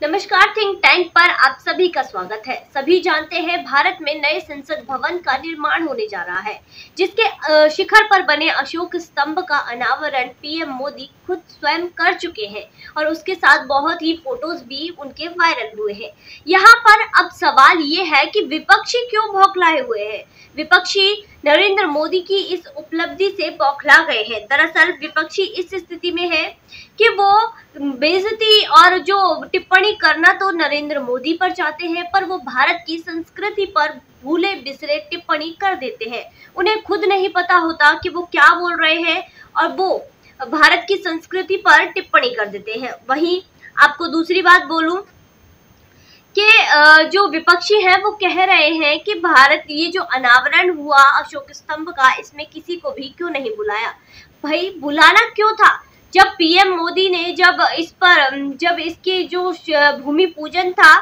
नमस्कार, think tank पर आप सभी का स्वागत है। सभी जानते हैं भारत में नए संसद भवन का निर्माण होने जा रहा है, जिसके शिखर पर बने अशोक स्तंभ का अनावरण पीएम मोदी खुद स्वयं कर चुके हैं और उसके साथ बहुत ही फोटोज भी उनके वायरल हुए हैं। यहाँ पर अब सवाल ये है कि विपक्षी क्यों बौखलाए हुए हैं। विपक्षी नरेंद्र मोदी की इस उपलब्धि से बौखला गए हैं। दरअसल विपक्षी इस स्थिति में है कि वो बेइज्जती और जो टिप्पणी करना तो नरेंद्र मोदी पर चाहते हैं, पर वो भारत की संस्कृति पर भूले बिसरे टिप्पणी कर देते हैं। उन्हें खुद नहीं पता होता कि वो क्या बोल रहे हैं और वो भारत की संस्कृति पर टिप्पणी कर देते हैं। वहीं आपको दूसरी बात बोलूं कि जो विपक्षी है वो कह रहे हैं कि भारत ये जो अनावरण हुआ अशोक स्तंभ का, इसमें किसी को भी क्यों नहीं बुलाया। भाई बुलाना क्यों था? जब पीएम मोदी ने जब इसकी जो भूमि पूजन था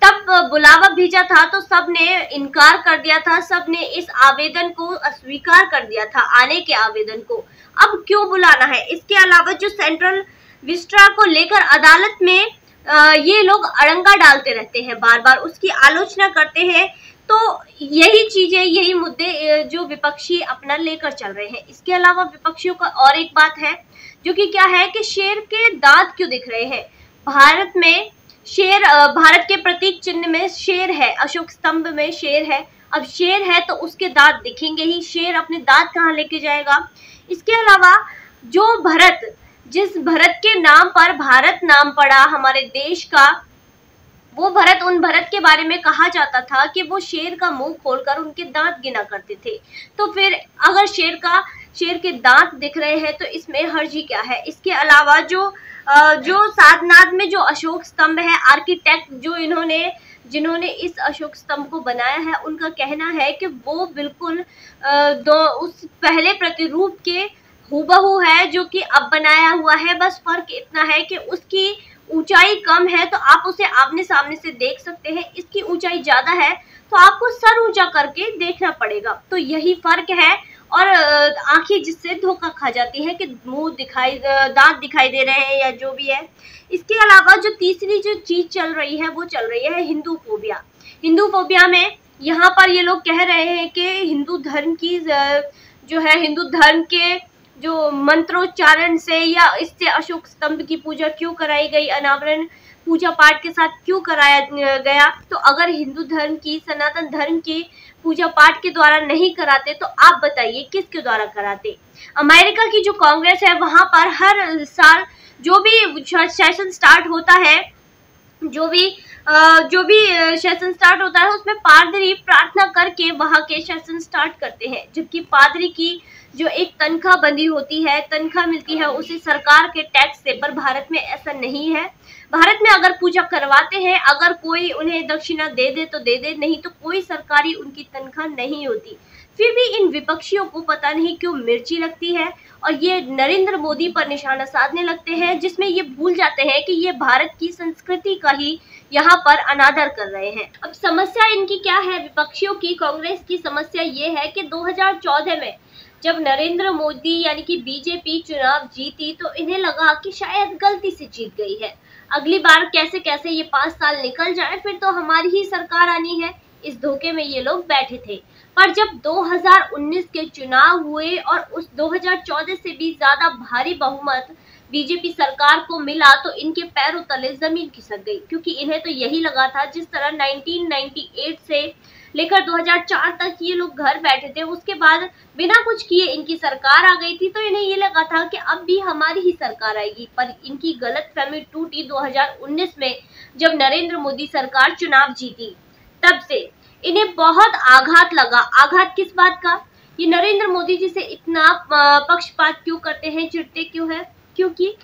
तब बुलावा भेजा था तो सबने इनकार कर दिया था, सबने इस आवेदन को अस्वीकार कर दिया था, आने के आवेदन को। अब क्यों बुलाना है? इसके अलावा जो सेंट्रल विस्टा को लेकर अदालत में ये लोग अड़ंगा डालते रहते हैं, बार बार उसकी आलोचना करते हैं। तो यही चीजें, यही मुद्दे जो विपक्षी अपना लेकर चल रहे हैं। इसके अलावा विपक्षियों का और एक बात है जो कि क्या है कि शेर के दांत क्यों दिख रहे हैं। भारत में शेर, भारत के प्रतीक चिन्ह में शेर है, अशोक स्तंभ में शेर है। अब शेर है तो उसके दांत दिखेंगे ही, शेर अपने दांत कहाँ लेके जाएगा। इसके अलावा जो जिस भरत के नाम पर भारत नाम पड़ा हमारे देश का, वो भरत, उन भरत के बारे में कहा जाता था कि वो शेर का मुंह खोलकर उनके दांत गिना करते थे। तो फिर अगर शेर के दांत दिख रहे हैं तो इसमें हर्जी क्या है। इसके अलावा जो सारनाथ में जो अशोक स्तंभ है, आर्किटेक्ट जिन्होंने इस अशोक स्तंभ को बनाया है, उनका कहना है कि वो बिल्कुल उस पहले प्रतिरूप के हूबहू है जो कि अब बनाया हुआ है। बस फर्क इतना है कि उसकी ऊंचाई कम है तो आप उसे आमने सामने से देख सकते हैं, इसकी ऊंचाई ज्यादा है तो आपको सर ऊंचा करके देखना पड़ेगा। तो यही फर्क है। और आंखें जिससे धोखा खा जाती है कि दांत दिखाई दे रहे हैं या जो भी है। इसके अलावा जो तीसरी जो चीज चल रही है वो चल रही है हिंदू फोबिया में यहाँ पर ये लोग कह रहे हैं कि हिंदू धर्म के जो मंत्रोच्चारण से या इससे अशोक स्तंभ की पूजा क्यों कराई गई, अनावरण पूजा पाठ के साथ क्यों कराया गया। तो अगर हिंदू धर्म की, सनातन धर्म की पूजा पाठ के द्वारा नहीं कराते तो आप बताइए किसके द्वारा कराते। अमेरिका की जो कांग्रेस है वहां पर हर साल जो भी सेशन स्टार्ट होता है, सेशन स्टार्ट होता है उसमें पादरी प्रार्थना करके वहां के सेशन स्टार्ट करते हैं, जबकि पादरी की जो एक तनख्वाह बंदी होती है, तनख्वाह मिलती है उसे सरकार के टैक्स से। पर भारत में ऐसा नहीं है। भारत में अगर पूजा करवाते हैं, अगर कोई उन्हें दक्षिणा दे दे तो दे दे, नहीं तो कोई सरकारी उनकी तनख्वाह नहीं होती। फिर भी इन विपक्षियों को पता नहीं क्यों मिर्ची लगती है और ये नरेंद्र मोदी पर निशाना साधने लगते हैं, जिसमें ये भूल जाते हैं कि ये भारत की संस्कृति का ही यहाँ पर अनादर कर रहे हैं। अब समस्या इनकी क्या है विपक्षियों की? कांग्रेस की समस्या ये है कि 2014 में जब नरेंद्र मोदी यानी कि बीजेपी चुनाव जीती तो इन्हें लगा कि शायद गलती से जीत गई है, अगली बार कैसे ये 5 साल निकल जाए फिर तो हमारी ही सरकार आनी है। इस धोखे में ये लोग बैठे थे। पर जब 2019 के चुनाव हुए और उस 2014 से भी ज्यादा भारी बहुमत बीजेपी सरकार को मिला तो इनके पैरों तले जमीन खिसक गई, क्योंकि इन्हें तो यही लगा था जिस तरह 1998 से लेकर 2004 तक ये लोग घर बैठे थे, उसके बाद बिना कुछ किए इनकी सरकार आ गई थी, तो इन्हें ये लगा था कि अब भी हमारी ही सरकार आएगी। पर इनकी गलतफहमी टूटी 2019 में जब नरेंद्र मोदी सरकार चुनाव जीती। तब से इन्हें बहुत आघात लगा। आघात किस बात का? ये नरेंद्र मोदी जी से इतना पक्षपात क्यों करते हैं, चिढ़ते क्यों है? क्योंकि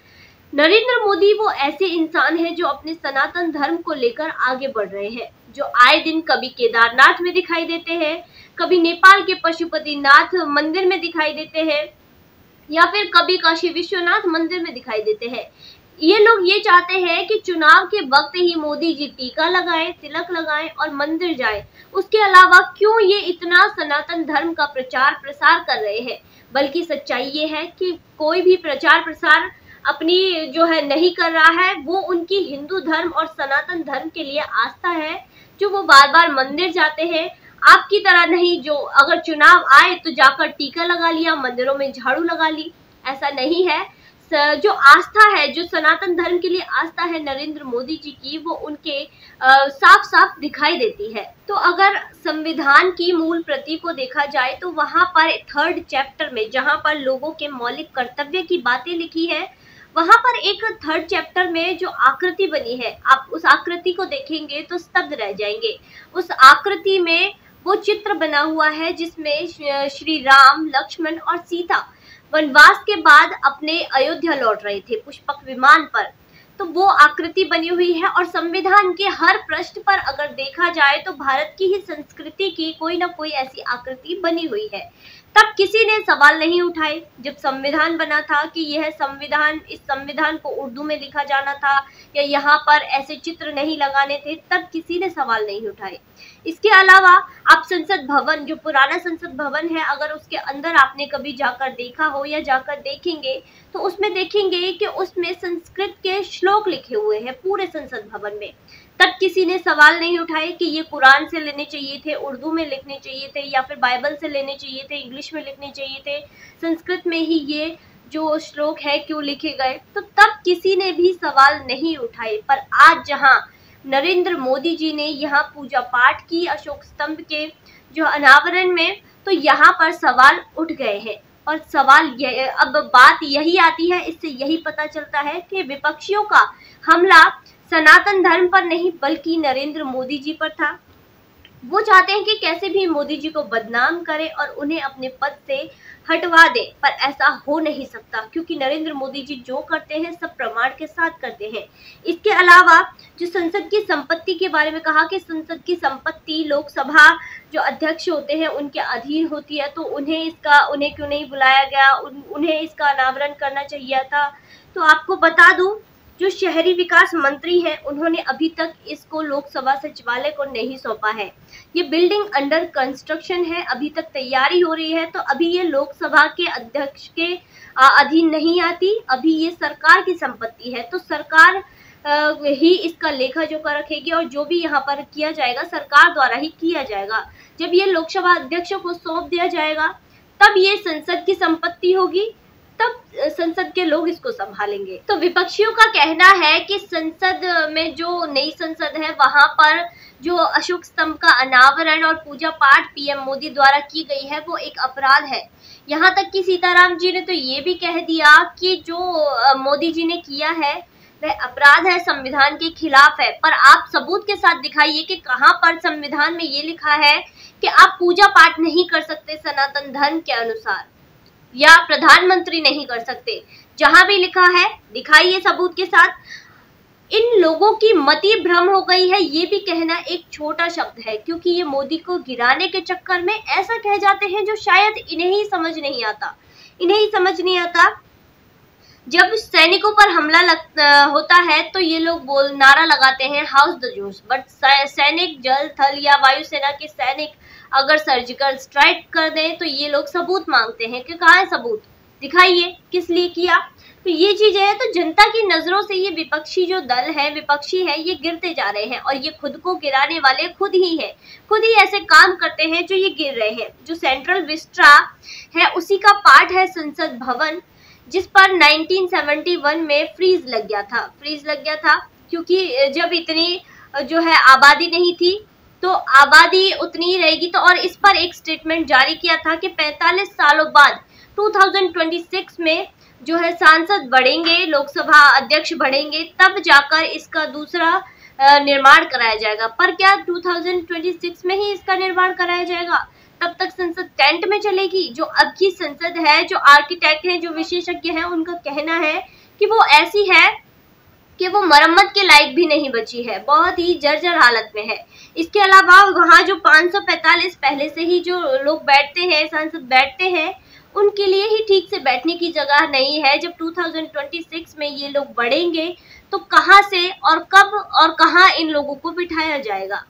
नरेंद्र मोदी वो ऐसे इंसान है जो अपने सनातन धर्म को लेकर आगे बढ़ रहे हैं, जो आए दिन कभी केदारनाथ में दिखाई देते हैं, कभी नेपाल के पशुपतिनाथ मंदिर में दिखाई देते हैं, या फिर कभी काशी विश्वनाथ मंदिर में दिखाई देते हैं। ये लोग ये चाहते हैं कि चुनाव के वक्त ही मोदी जी टीका लगाएं, तिलक लगाएं और मंदिर जाएं। उसके अलावा क्यों ये इतना सनातन धर्म का प्रचार प्रसार कर रहे हैं? बल्कि सच्चाई ये है कि कोई भी प्रचार प्रसार अपनी जो है नहीं कर रहा है, वो उनकी हिंदू धर्म और सनातन धर्म के लिए आस्था है, जो वो बार बार मंदिर जाते हैं। आपकी तरह नहीं जो अगर चुनाव आए तो जाकर टीका लगा लिया, मंदिरों में झाड़ू लगा ली, ऐसा नहीं है। जो आस्था है, जो सनातन धर्म के लिए आस्था है नरेंद्र मोदी जी की, वो उनके साफ साफ दिखाई देती है। तो अगर संविधान की मूल प्रति को देखा जाए तो वहां पर 3rd चैप्टर में जहां पर लोगों के मौलिक कर्तव्य की बातें लिखी है, वहां पर एक 3rd चैप्टर में जो आकृति बनी है, आप उस आकृति को देखेंगे तो स्तब्ध रह जाएंगे। उस आकृति में वो चित्र बना हुआ है जिसमें श्री राम, लक्ष्मण और सीता वनवास के बाद अपने अयोध्या लौट रहे थे पुष्पक विमान पर। तो वो आकृति बनी हुई है और संविधान के हर पृष्ठ पर अगर देखा जाए तो भारत की ही संस्कृति की कोई ना कोई ऐसी आकृति बनी हुई है। तब किसी ने सवाल नहीं उठाए जब संविधान बना था कि यह संविधान, इस संविधान को उर्दू में लिखा जाना था या यहाँ पर ऐसे चित्र नहीं लगाने थे, तब किसी ने सवाल नहीं उठाए। इसके अलावा आप संसद भवन, जो पुराना संसद भवन है, अगर उसके अंदर आपने कभी जाकर देखा हो या जाकर देखेंगे तो उसमें देखेंगे कि उसमें संस्कृत के श्लोक लिखे हुए हैं पूरे संसद भवन में। तब किसी ने सवाल नहीं उठाए कि ये कुरान से लेने चाहिए थे, उर्दू में लिखने चाहिए थे, या फिर बाइबल से लेने चाहिए थे, इंग्लिश में लिखने चाहिए थे, संस्कृत में ही ये जो श्लोक है क्यों लिखे गए। तो तब किसी ने भी सवाल नहीं उठाए। पर आज जहां नरेंद्र मोदी जी ने यहाँ पूजा पाठ की अशोक स्तंभ के जो अनावरण में, तो यहाँ पर सवाल उठ गए हैं। और सवाल अब बात यही आती है, इससे यही पता चलता है कि विपक्षियों का हमला सनातन धर्म पर नहीं बल्कि नरेंद्र मोदी जी पर था। वो चाहते हैं कि कैसे भी मोदी जी को बदनाम करें और उन्हें अपने पद से हटवा दें, पर ऐसा हो नहीं सकता क्योंकि नरेंद्र मोदी जी जो करते हैं सब प्रमाण के साथ करते हैं। इसके अलावा जो संसद की संपत्ति के बारे में कहा कि संसद की संपत्ति लोकसभा जो अध्यक्ष होते हैं उनके अधीन होती है, तो उन्हें क्यों नहीं बुलाया गया, उन्हें इसका अनावरण करना चाहिए था। तो आपको बता दूं, जो शहरी विकास मंत्री हैं उन्होंने अभी तक इसको लोकसभा सचिवालय को नहीं सौंपा है। ये बिल्डिंग अंडर कंस्ट्रक्शन है, अभी तक तैयारी हो रही है, तो अभी ये लोकसभा के अध्यक्ष के अधीन नहीं आती। अभी ये सरकार की संपत्ति है, तो सरकार ही इसका लेखा जोखा रखेगी और जो भी यहाँ पर किया जाएगा सरकार द्वारा ही किया जाएगा। जब ये लोकसभा अध्यक्ष को सौंप दिया जाएगा तब ये संसद की संपत्ति होगी, तब संसद के लोग इसको संभालेंगे। तो विपक्षियों का कहना है कि संसद में जो नई संसद है वहां पर जो अशोक स्तंभ का अनावरण और पूजा पाठ पीएम मोदी द्वारा की गई है वो एक अपराध है। यहाँ तक कि सीताराम जी ने तो ये भी कह दिया कि जो मोदी जी ने किया है वह अपराध है, संविधान के खिलाफ है। पर आप सबूत के साथ दिखाइए कि कहाँ पर संविधान में ये लिखा है कि आप पूजा पाठ नहीं कर सकते सनातन धर्म के अनुसार, या प्रधानमंत्री नहीं कर सकते। जहां भी लिखा है दिखाइए सबूत के साथ। इन लोगों की मति भ्रम हो गई है, ये भी कहना एक छोटा शब्द है क्योंकि ये मोदी को गिराने के चक्कर में ऐसा कह जाते हैं जो शायद इन्हें ही समझ नहीं आता। जब सैनिकों पर हमला होता है तो ये लोग नारा लगाते हैं हाउस द जूस, बट सैनिक जल थल या वायुसेना के सैनिक अगर सर्जिकल स्ट्राइक कर दें तो ये लोग सबूत मांगते हैं कि कहाँ है सबूत, दिखाइए किस लिए किया। तो ये चीजें हैं, तो जनता की नजरों से ये विपक्षी जो दल है, विपक्षी है, ये गिरते जा रहे हैं और ये खुद को गिराने वाले खुद ही है, खुद ही ऐसे काम करते हैं जो ये गिर रहे हैं। जो सेंट्रल विस्टा है उसी का पार्ट है संसद भवन, जिस पर 1971 में फ्रीज लग गया था क्योंकि जब इतनी जो है आबादी नहीं थी तो आबादी उतनी ही रहेगी। तो और इस पर एक स्टेटमेंट जारी किया था कि 45 सालों बाद 2026 में जो है सांसद बढ़ेंगे, लोकसभा अध्यक्ष बढ़ेंगे, तब जाकर इसका दूसरा निर्माण कराया जाएगा। पर क्या 2026 में ही इसका निर्माण कराया जाएगा? तब तक संसद टेंट में चलेगी। जो अब की संसद है, जो आर्किटेक्ट हैं, जो विशेषज्ञ हैं, उनका कहना है कि वो ऐसी है कि वो मरम्मत के लायक भी नहीं बची है, बहुत ही जर्जर हालत में है। इसके अलावा वहाँ जो 545 पहले से ही जो लोग बैठते हैं, सांसद बैठते हैं, उनके लिए ही ठीक से बैठने की जगह नहीं है। जब 2026 में ये लोग बढ़ेंगे तो कहाँ से और कब और कहाँ इन लोगों को बिठाया जाएगा?